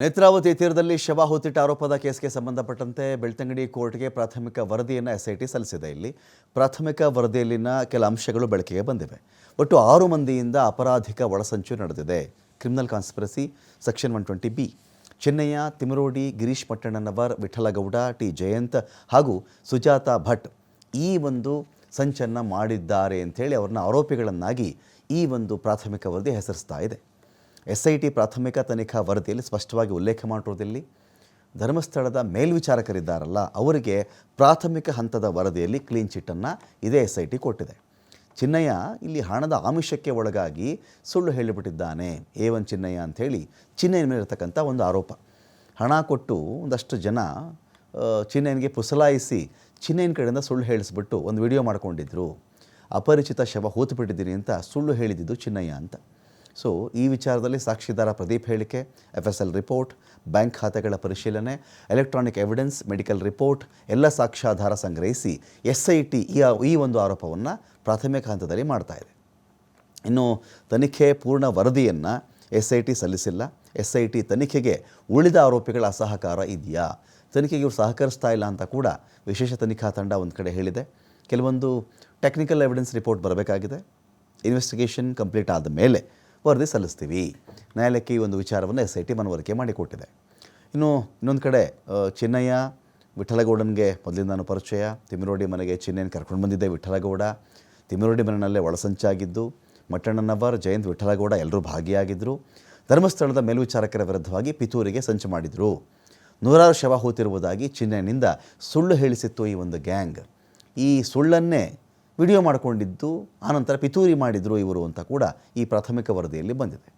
ನೇತ್ರಾವತಿ ತೀರದಲ್ಲಿ ಶವ ಹೂತಿಟ್ಟ ಆರೋಪದ ಕೇಸ್ಗೆ ಸಂಬಂಧಪಟ್ಟಂತೆ ಬೆಳ್ತಂಗಡಿ ಕೋರ್ಟ್ಗೆ ಪ್ರಾಥಮಿಕ ವರದಿಯನ್ನು ಎಸ್ಐಟಿ ಸಲ್ಲಿಸಿದೆ. ಇಲ್ಲಿ ಪ್ರಾಥಮಿಕ ವರದಿಯಲ್ಲಿನ ಕೆಲ ಅಂಶಗಳು ಬೆಳಕಿಗೆ ಬಂದಿವೆ. ಒಟ್ಟು 6 ಮಂದಿಯಿಂದ ಅಪರಾಧಿಕ ಒಳಸಂಚು ನಡೆದಿದೆ. Criminal conspiracy section 120B. Chennaiah, Timarodi, Girish Mattannanavar, Vittalagowda, T Jayanth ಹಾಗೂ ಸುಜಾತಾ ಭಟ್ ಈ ಒಂದು ಸಂಚನ್ನು ಮಾಡಿದ್ದಾರೆ ಅಂಥೇಳಿ ಅವ್ರನ್ನ ಆರೋಪಿಗಳನ್ನಾಗಿ ಈ ಒಂದು ಪ್ರಾಥಮಿಕ ವರದಿ ಹೆಸರಿಸ್ತಾ ಇದೆ. ಎಸ್ಐಟಿ ಪ್ರಾಥಮಿಕ ತನಿಖಾ ವರದಿಯಲ್ಲಿ ಸ್ಪಷ್ಟವಾಗಿ ಉಲ್ಲೇಖ ಮಾಡಿರೋದಿಲ್ಲಿ ಧರ್ಮಸ್ಥಳದ ಮೇಲ್ವಿಚಾರಕರಿದ್ದಾರಲ್ಲ ಅವರಿಗೆ ಪ್ರಾಥಮಿಕ ಹಂತದ ವರದಿಯಲ್ಲಿ ಕ್ಲೀನ್ ಚಿಟ್ಟನ್ನು ಇದೇ ಎಸ್ಐಟಿ ಕೊಟ್ಟಿದೆ. ಚಿನ್ನಯ್ಯ ಇಲ್ಲಿ ಹಣದ ಆಮಿಷಕ್ಕೆ ಒಳಗಾಗಿ ಸುಳ್ಳು ಹೇಳಿಬಿಟ್ಟಿದ್ದಾನೆ. A1 ಚಿನ್ನಯ್ಯ ಅಂಥೇಳಿ ಚಿನ್ನಯ್ಯನ ಮೇಲಿರ್ತಕ್ಕಂಥ ಒಂದು ಆರೋಪ. ಹಣ ಕೊಟ್ಟು ಒಂದಷ್ಟು ಜನ ಚಿನ್ನಯ್ಯನಿಗೆ ಪುಸಲಾಯಿಸಿ ಚಿನ್ನಯ್ಯನ ಕಡೆಯಿಂದ ಸುಳ್ಳು ಹೇಳಿಸ್ಬಿಟ್ಟು ಒಂದು ವಿಡಿಯೋ ಮಾಡ್ಕೊಂಡಿದ್ರು. ಅಪರಿಚಿತ ಶವ ಹೂತುಬಿಟ್ಟಿದ್ದೀನಿ ಅಂತ ಸುಳ್ಳು ಹೇಳಿದ್ದು ಚಿನ್ನಯ್ಯ ಅಂತ. ಸೊ ಈ ವಿಚಾರದಲ್ಲಿ ಸಾಕ್ಷಿದಾರ ಪ್ರದೀಪ್ ಹೇಳಿಕೆ, FSL ರಿಪೋರ್ಟ್, ಬ್ಯಾಂಕ್ ಖಾತೆಗಳ ಪರಿಶೀಲನೆ, ಎಲೆಕ್ಟ್ರಾನಿಕ್ ಎವಿಡೆನ್ಸ್, ಮೆಡಿಕಲ್ ರಿಪೋರ್ಟ್ ಎಲ್ಲ ಸಾಕ್ಷ್ಯಾಧಾರ ಸಂಗ್ರಹಿಸಿ ಎಸ್ಐಟಿ ಈ ಒಂದು ಆರೋಪವನ್ನು ಪ್ರಾಥಮಿಕ ಹಂತದಲ್ಲಿ ಮಾಡ್ತಾ ಇದೆ. ಇನ್ನು ತನಿಖೆ ಪೂರ್ಣ ವರದಿಯನ್ನು ಎಸ್ಐಟಿ ಸಲ್ಲಿಸಿಲ್ಲ. ಎಸ್ಐಟಿ ತನಿಖೆಗೆ ಉಳಿದ ಆರೋಪಿಗಳ ಅಸಹಕಾರ ಇದೆಯಾ, ತನಿಖೆಗೆ ಇವರು ಸಹಕರಿಸ್ತಾ ಇಲ್ಲ ಅಂತ ಕೂಡ ವಿಶೇಷ ತನಿಖಾ ತಂಡ ಒಂದು ಕಡೆ ಹೇಳಿದೆ. ಕೆಲವೊಂದು ಟೆಕ್ನಿಕಲ್ ಎವಿಡೆನ್ಸ್ ರಿಪೋರ್ಟ್ ಬರಬೇಕಾಗಿದೆ. ಇನ್ವೆಸ್ಟಿಗೇಷನ್ ಕಂಪ್ಲೀಟ್ ಆದ ಮೇಲೆ ವರದಿ ಸಲ್ಲಿಸ್ತೀವಿ. ನ್ಯಾಯಾಲಯಕ್ಕೆ ಈ ಒಂದು ವಿಚಾರವನ್ನು ಎಸ್ಐಟಿ ಮನವರಿಕೆ ಮಾಡಿಕೊಟ್ಟಿದೆ. ಇನ್ನೊಂದು ಕಡೆ ಚಿನ್ನಯ್ಯ, ವಿಠಲಗೌಡನಿಗೆ ಮೊದಲಿಂದಾನು ಪರಿಚಯ. ತಿಮರೋಡಿ ಮನೆಗೆ ಚಿನ್ನಯ್ಯನ ಕರ್ಕೊಂಡು ಬಂದಿದ್ದೆ ವಿಠಲಗೌಡ. ತಿಮರೋಡಿ ಮನೆಯಲ್ಲೇ ಒಳಸಂಚಾಗಿದ್ದು. ಮಟ್ಟಣ್ಣನವರ್, ಜಯಂತ್, ವಿಠಲಗೌಡ ಎಲ್ಲರೂ ಭಾಗಿಯಾಗಿದ್ದರು. ಧರ್ಮಸ್ಥಳದ ಮೇಲ್ವಿಚಾರಕರ ವಿರುದ್ಧವಾಗಿ ಪಿತೂರಿಗೆ ಸಂಚು ಮಾಡಿದರು. 100 ಶವ ಹೂತಿರುವುದಾಗಿ ಚಿನ್ನಯ್ಯನಿಂದ ಸುಳ್ಳು ಹೇಳಿಸಿತ್ತು ಈ ಒಂದು ಗ್ಯಾಂಗ್. ಈ ಸುಳ್ಳನ್ನೇ ವಿಡಿಯೋ ಮಾಡಿಕೊಂಡಿದ್ದು, ಆನಂತರ ಪಿತೂರಿ ಮಾಡಿದರು ಇವರು ಅಂತ ಕೂಡ ಈ ಪ್ರಾಥಮಿಕ ವರದಿಯಲ್ಲಿ ಬಂದಿದೆ.